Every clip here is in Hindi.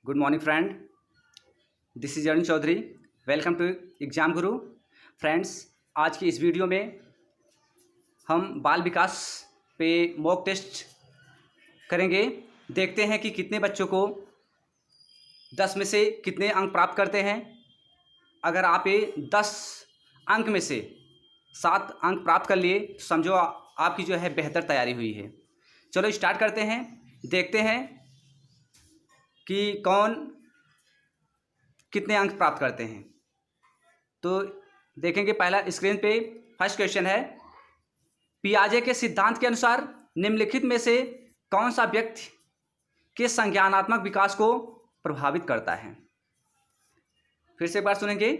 Good morning friend, this is Arun Chaudhary. Welcome to Exam Guru. Friends, आज की इस वीडियो में हम बाल विकास पे मॉक टेस्ट करेंगे। देखते हैं कि कितने बच्चों को 10 में से कितने अंक प्राप्त करते हैं। अगर आप ये 10 अंक में से 7 अंक प्राप्त कर लिए तो समझो आपकी जो है बेहतर तैयारी हुई है। चलो स्टार्ट करते हैं। देखते हैं कि कौन कितने अंक प्राप्त करते हैं। तो देखेंगे पहला स्क्रीन पे फर्स्ट क्वेश्चन है, पियाजे के सिद्धांत के अनुसार निम्नलिखित में से कौन सा व्यक्ति के संज्ञानात्मक विकास को प्रभावित करता है। फिर से एक बार सुनेंगे,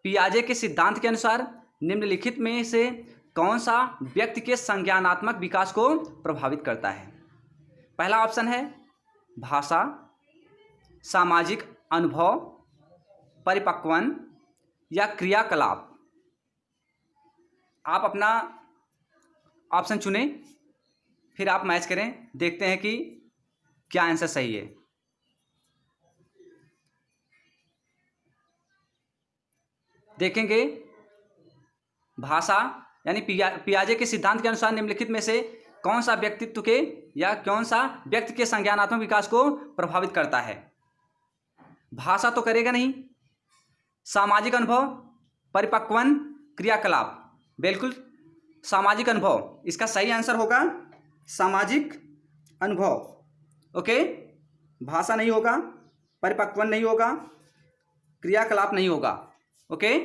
पियाजे के सिद्धांत के अनुसार निम्नलिखित में से कौन सा व्यक्ति के संज्ञानात्मक विकास को प्रभावित करता है। पहला ऑप्शन है भाषा, सामाजिक अनुभव, परिपक्वन या क्रियाकलाप। आप अपना ऑप्शन चुनें, फिर आप मैच करें। देखते हैं कि क्या आंसर सही है। देखेंगे भाषा यानी पियाजे के सिद्धांत के अनुसार निम्नलिखित में से कौन सा व्यक्तित्व के या कौन सा व्यक्ति के संज्ञानात्मक विकास को प्रभावित करता है। भाषा तो करेगा नहीं, सामाजिक अनुभव, परिपक्वन, क्रियाकलाप। बिल्कुल सामाजिक अनुभव इसका सही आंसर होगा, सामाजिक अनुभव। ओके, भाषा नहीं होगा, परिपक्वन नहीं होगा, क्रियाकलाप नहीं होगा। ओके,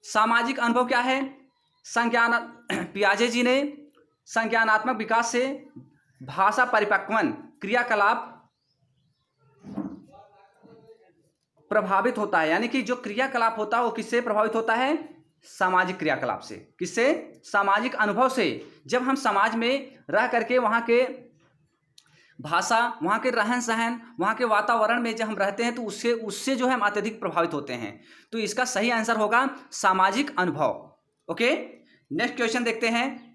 सामाजिक अनुभव क्या है? पियाजे जी ने संज्ञानात्मक विकास से भाषा, परिपक्वन, क्रियाकलाप प्रभावित होता है। यानी कि जो क्रियाकलाप होता है वो किससे प्रभावित होता है? सामाजिक क्रियाकलाप से। किससे? सामाजिक अनुभव से। जब हम समाज में रह करके वहाँ के भाषा, वहाँ के रहन सहन, वहाँ के वातावरण में जब हम रहते हैं तो उससे जो है हम अत्यधिक प्रभावित होते हैं। तो इसका सही आंसर होगा सामाजिक अनुभव। ओके, नेक्स्ट क्वेश्चन देखते हैं।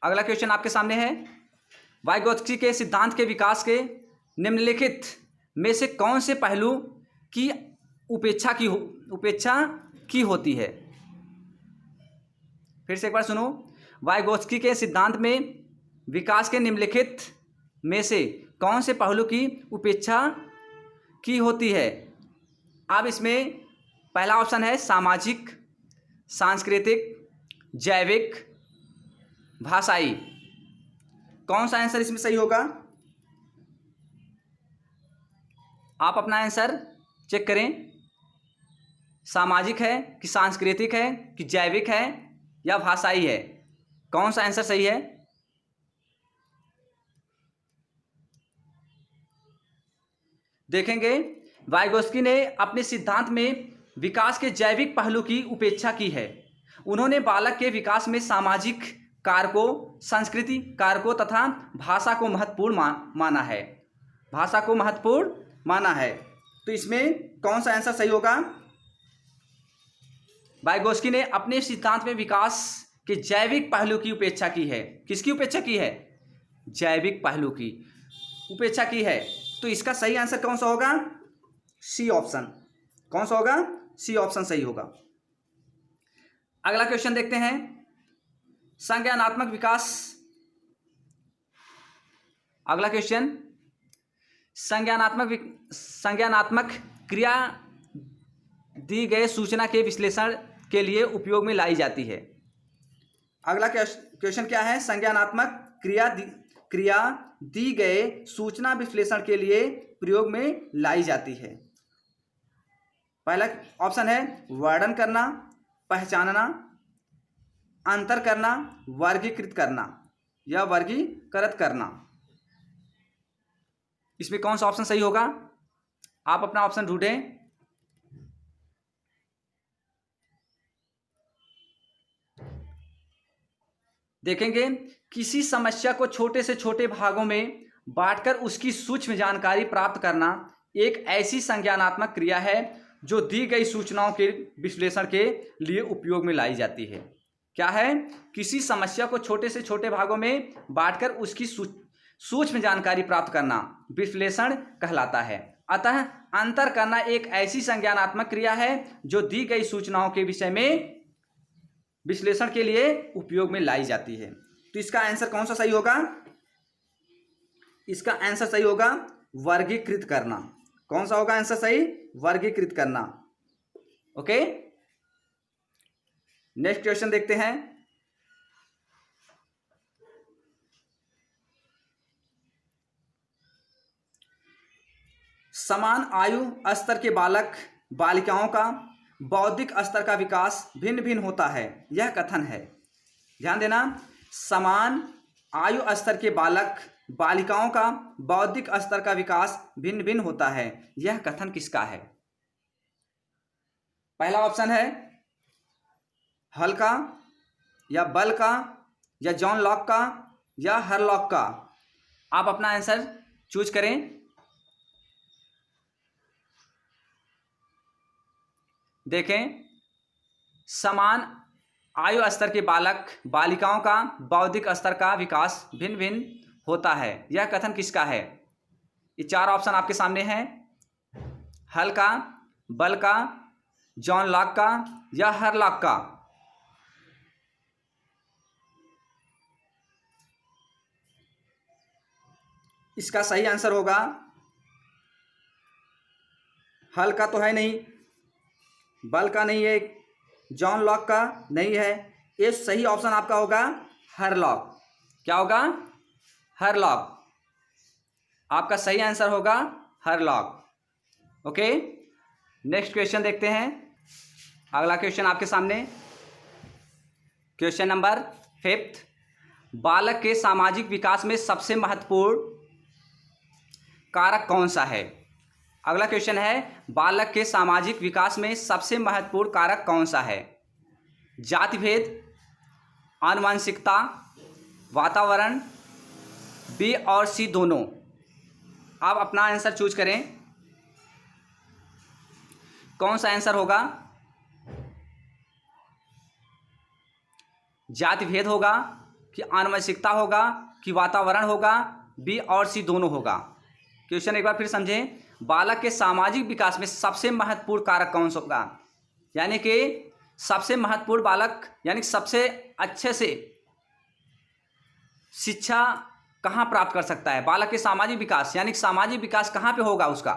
अगला क्वेश्चन आपके सामने है, वाइगोत्स्की के सिद्धांत के विकास के निम्नलिखित में से कौन से पहलू की उपेक्षा की होती है। फिर से एक बार सुनो, वाइगोत्स्की के सिद्धांत में विकास के निम्नलिखित में से कौन से पहलू की उपेक्षा की होती है। अब इसमें पहला ऑप्शन है सामाजिक, सांस्कृतिक, जैविक, भाषाई। कौन सा आंसर इसमें सही होगा? आप अपना आंसर चेक करें। सामाजिक है कि सांस्कृतिक है कि जैविक है या भाषाई है? कौन सा आंसर सही है? देखेंगे, वाइगोत्स्की ने अपने सिद्धांत में विकास के जैविक पहलू की उपेक्षा की है। उन्होंने बालक के विकास में सामाजिक कारकों, संस्कृति कारकों तथा भाषा को महत्वपूर्ण माना है। भाषा को महत्वपूर्ण माना है। तो इसमें कौन सा आंसर सही होगा? वाइगोत्स्की ने अपने सिद्धांत में विकास के जैविक पहलू की उपेक्षा की है। किसकी उपेक्षा की है? जैविक पहलू की उपेक्षा की है। तो इसका सही आंसर कौन सा होगा? C option. कौन सा होगा? सी ऑप्शन सही होगा। अगला क्वेश्चन देखते हैं, संज्ञानात्मक विकास। अगला क्वेश्चन, संज्ञानात्मक क्रिया दी गए सूचना के विश्लेषण के लिए उपयोग में लाई जाती है। अगला क्वेश्चन क्या है? संज्ञानात्मक क्रिया दी गए सूचना विश्लेषण के लिए प्रयोग में लाई जाती है। पहला ऑप्शन है वर्णन करना, पहचानना, अंतर करना, वर्गीकृत करना या वर्गीकृत करना। इसमें कौन सा ऑप्शन सही होगा? आप अपना ऑप्शन ढूंढें। देखेंगे, किसी समस्या को छोटे से छोटे भागों में बांटकर उसकी सूक्ष्म जानकारी प्राप्त करना एक ऐसी संज्ञानात्मक क्रिया है जो दी गई सूचनाओं के विश्लेषण के लिए उपयोग में लाई जाती है। क्या है? किसी समस्या को छोटे से छोटे भागों में बांटकर उसकी सूक्ष्म जानकारी प्राप्त करना विश्लेषण कहलाता है। अतः अंतर करना एक ऐसी संज्ञानात्मक क्रिया है जो दी गई सूचनाओं के विषय में विश्लेषण के लिए उपयोग में लाई जाती है। तो इसका आंसर कौन सा सही होगा? इसका आंसर सही होगा वर्गीकृत करना। कौन सा होगा आंसर सही? वर्गीकृत करना। ओके, नेक्स्ट क्वेश्चन देखते हैं। समान आयु स्तर के बालक बालिकाओं का बौद्धिक स्तर का विकास भिन्न भिन्न होता है, यह कथन है। ध्यान देना, समान आयु स्तर के बालक बालिकाओं का बौद्धिक स्तर का विकास भिन्न भिन्न होता है, यह कथन किसका है? पहला ऑप्शन है हल का, या बल का, या जॉन लॉक का, या हरलॉक का। आप अपना आंसर चूज करें। देखें, समान आयु स्तर के बालक बालिकाओं का बौद्धिक स्तर का विकास भिन्न भिन्न होता है, यह कथन किसका है? ये चार ऑप्शन आपके सामने हैं। हल का, बल का, जॉन लॉक का, या हरलॉक का। इसका सही आंसर होगा, हल का तो है नहीं, बल का नहीं है, जॉन लॉक का नहीं है। ये सही ऑप्शन आपका होगा हरलॉक। क्या होगा? हरलॉक। आपका सही आंसर होगा हरलॉक। ओके, नेक्स्ट क्वेश्चन देखते हैं। अगला क्वेश्चन आपके सामने, क्वेश्चन नंबर 5। बालक के सामाजिक विकास में सबसे महत्वपूर्ण कारक कौन सा है? अगला क्वेश्चन है, बालक के सामाजिक विकास में सबसे महत्वपूर्ण कारक कौन सा है? जाति भेद, आनुवंशिकता, वातावरण, बी और सी दोनों। आप अपना आंसर चूज करें। कौन सा आंसर होगा? जाति भेद होगा कि आनुवंशिकता होगा कि वातावरण होगा, बी और सी दोनों होगा। क्वेश्चन एक बार फिर समझें। बालक के सामाजिक विकास में सबसे महत्वपूर्ण कारक कौन सा होगा? यानी कि सबसे महत्वपूर्ण बालक, यानी सबसे अच्छे से शिक्षा कहाँ प्राप्त कर सकता है? बालक के सामाजिक विकास, यानी सामाजिक विकास कहाँ पे होगा उसका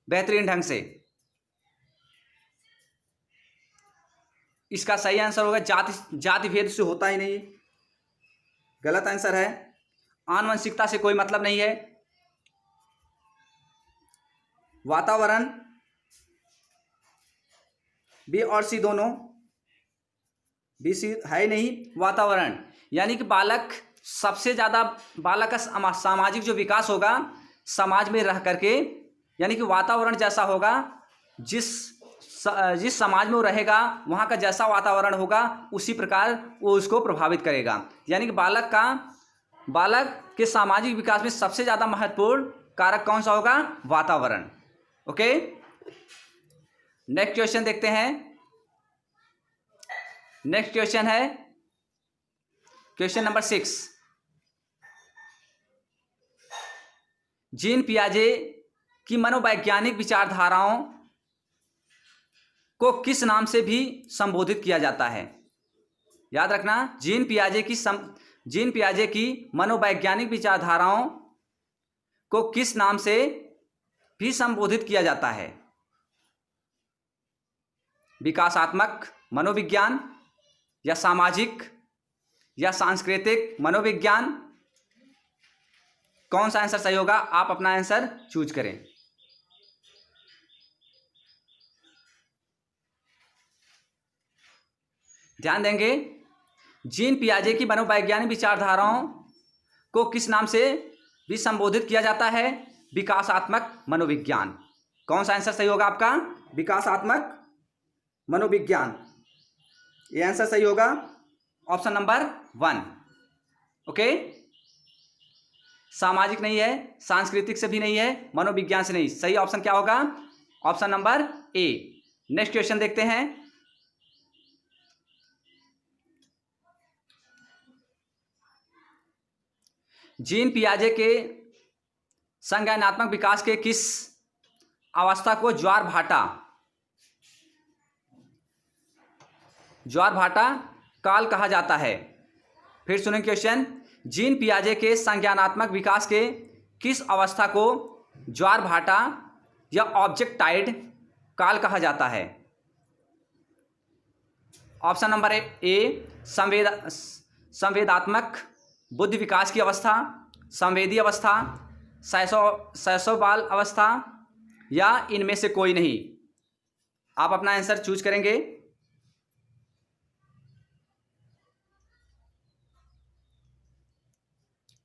बेहतरीन ढंग से? इसका सही आंसर होगा जाति भेद से होता ही नहीं, गलत आंसर है। आनुवंशिकता से कोई मतलब नहीं है। वातावरण, बी और सी दोनों, बी सी है नहीं, वातावरण। यानी कि बालक सबसे ज़्यादा, बालक का सामाजिक जो विकास होगा समाज में रह करके, यानी कि वातावरण जैसा होगा, जिस समाज में वो रहेगा वहाँ का जैसा वातावरण होगा उसी प्रकार वो उसको प्रभावित करेगा। यानी कि बालक के सामाजिक विकास में सबसे ज़्यादा महत्वपूर्ण कारक कौन सा होगा? वातावरण। ओके, नेक्स्ट क्वेश्चन देखते हैं। नेक्स्ट क्वेश्चन है क्वेश्चन नंबर 6। जीन पियाजे की मनोवैज्ञानिक विचारधाराओं को किस नाम से भी संबोधित किया जाता है? याद रखना, जीन पियाजे की मनोवैज्ञानिक विचारधाराओं को किस नाम से भी संबोधित किया जाता है? विकासात्मक मनोविज्ञान, या सामाजिक, या सांस्कृतिक मनोविज्ञान। कौन सा आंसर सही होगा? आप अपना आंसर चूज करें। ध्यान देंगे, जीन पियाजे की मनोवैज्ञानिक विचारधाराओं को किस नाम से भी संबोधित किया जाता है? विकासात्मक मनोविज्ञान। कौन सा आंसर सही होगा आपका? विकासात्मक मनोविज्ञान। ये आंसर सही होगा ऑप्शन नंबर 1। ओके, सामाजिक नहीं है, सांस्कृतिक से भी नहीं है, मनोविज्ञान से नहीं। सही ऑप्शन क्या होगा? Option number A. Next question देखते हैं। जीन पियाजे के संज्ञानात्मक विकास के किस अवस्था को ज्वार भाटा काल कहा जाता है? फिर सुनें क्वेश्चन, जीन पियाजे के संज्ञानात्मक विकास के किस अवस्था को ज्वार भाटा या ऑब्जेक्टाइड काल कहा जाता है? ऑप्शन नंबर ए संवेदात्मक बुद्धि विकास की अवस्था, संवेदी अवस्था, शैशवबाल अवस्था या इनमें से कोई नहीं। आप अपना आंसर चूज करेंगे।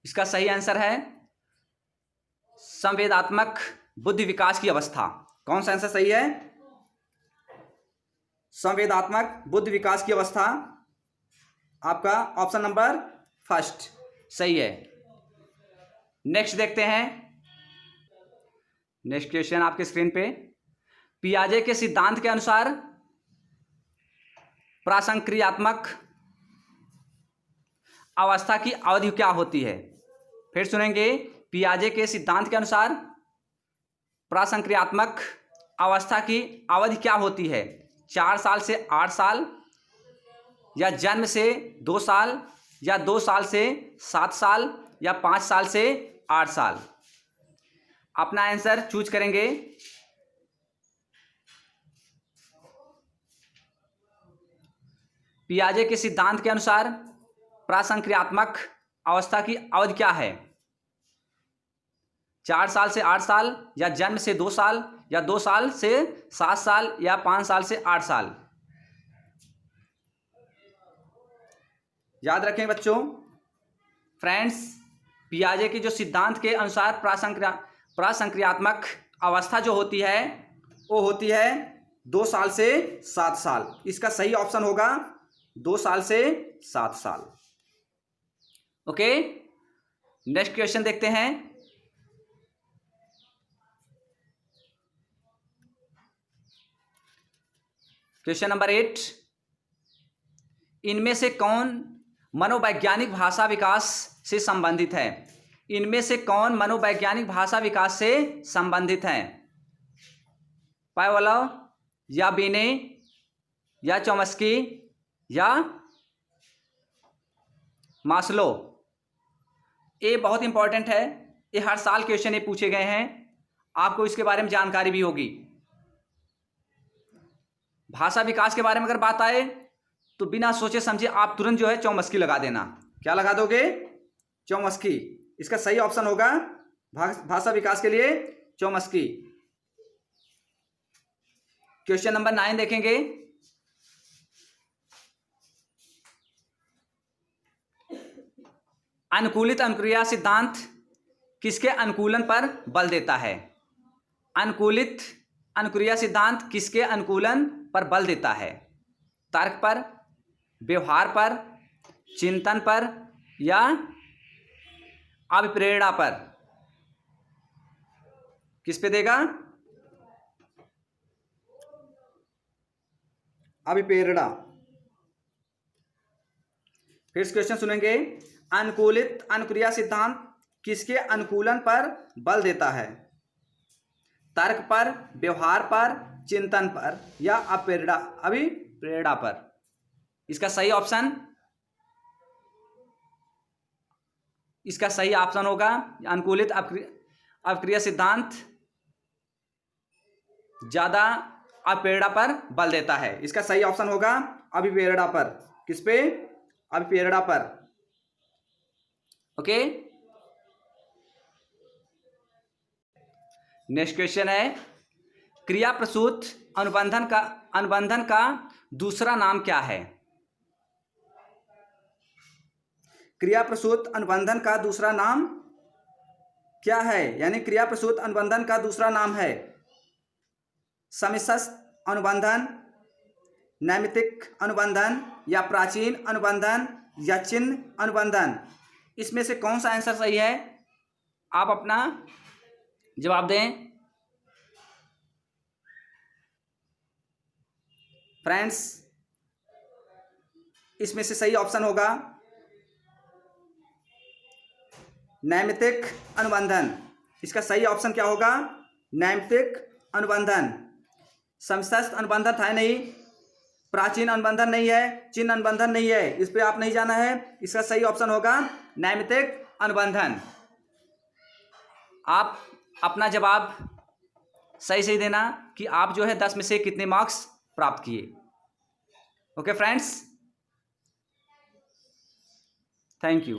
इसका सही आंसर है संवेदात्मक बुद्धि विकास की अवस्था। कौन सा आंसर सही है? संवेदात्मक बुद्धि विकास की अवस्था आपका ऑप्शन नंबर फर्स्ट सही है। नेक्स्ट देखते हैं। नेक्स्ट क्वेश्चन आपके स्क्रीन पे, पियाजे के सिद्धांत के अनुसार प्रासंक्रियात्मक अवस्था की अवधि क्या होती है? फिर सुनेंगे, पियाजे के सिद्धांत के अनुसार प्रासंक्रियात्मक अवस्था की अवधि क्या होती है? 4 साल से 8 साल, या जन्म से 2 साल, या 2 साल से 7 साल, या 5 साल से 8 साल। अपना आंसर चूज करेंगे। पियाजे के सिद्धांत के अनुसार प्रासंक्रियात्मक अवस्था की अवधि क्या है? 4 साल से 8 साल, या जन्म से 2 साल, या 2 साल से 7 साल, या 5 साल से 8 साल। याद रखें बच्चों, फ्रेंड्स, पियाजे के जो सिद्धांत के अनुसार प्रासंक्रियात्मक अवस्था जो होती है वो होती है 2 साल से 7 साल। इसका सही ऑप्शन होगा 2 साल से 7 साल। ओके, नेक्स्ट क्वेश्चन देखते हैं। क्वेश्चन नंबर 8, इनमें से कौन मनोवैज्ञानिक भाषा विकास से संबंधित है? इनमें से कौन मनोवैज्ञानिक भाषा विकास से संबंधित है? पावलोव, या बिने, या चॉम्स्की, या मास्लो? ये बहुत इंपॉर्टेंट है, ये हर साल क्वेश्चन ये पूछे गए हैं, आपको इसके बारे में जानकारी भी होगी। भाषा विकास के बारे में अगर बात आए तो बिना सोचे समझे आप तुरंत जो है चॉम्स्की लगा देना। क्या लगा दोगे? चॉम्स्की। इसका सही ऑप्शन होगा भाषा विकास के लिए चॉम्स्की। क्वेश्चन नंबर 9 देखेंगे। अनुकूलित अनुक्रिया सिद्धांत किसके अनुकूलन पर बल देता है? अनुकूलित अनुक्रिया सिद्धांत किसके अनुकूलन पर बल देता है? तर्क पर, व्यवहार पर, चिंतन पर, या अभिप्रेरणा पर? किस पे देगा? अभिप्रेरणा। फिर क्वेश्चन सुनेंगे, अनुकूलित अनुक्रिया सिद्धांत किसके अनुकूलन पर बल देता है? तर्क पर, व्यवहार पर, चिंतन पर, या अभिप्रेरणा पर? इसका सही ऑप्शन होगा अनुकूलित अभिक्रिया सिद्धांत ज्यादा अभिप्रेरणा पर बल देता है। इसका सही ऑप्शन होगा अभिप्रेरणा पर। किस पे? अभिप्रेरणा पर। ओके, नेक्स्ट क्वेश्चन है, क्रिया प्रसूत अनुबंधन का दूसरा नाम क्या है? क्रिया प्रसूत अनुबंधन का दूसरा नाम क्या है? यानी क्रिया प्रसूत अनुबंधन का दूसरा नाम है समिश्र अनुबंधन, नैमित्तिक अनुबंधन, या प्राचीन अनुबंधन, या चिन्ह अनुबंधन। इसमें से कौन सा आंसर सही है? आप अपना जवाब दें। फ्रेंड्स, इसमें से सही ऑप्शन होगा नैमित्तिक अनुबंधन। इसका सही ऑप्शन क्या होगा? नैमित्तिक अनुबंधन। समष्टि अनुबंधन था नहीं, प्राचीन अनुबंधन नहीं है, चिन्ह अनुबंधन नहीं है, इस पे आप नहीं जाना है। इसका सही ऑप्शन होगा नैमित्तिक अनुबंधन। आप अपना जवाब सही सही देना कि आप जो है 10 में से कितने मार्क्स प्राप्त किए। Okay friends, thank you.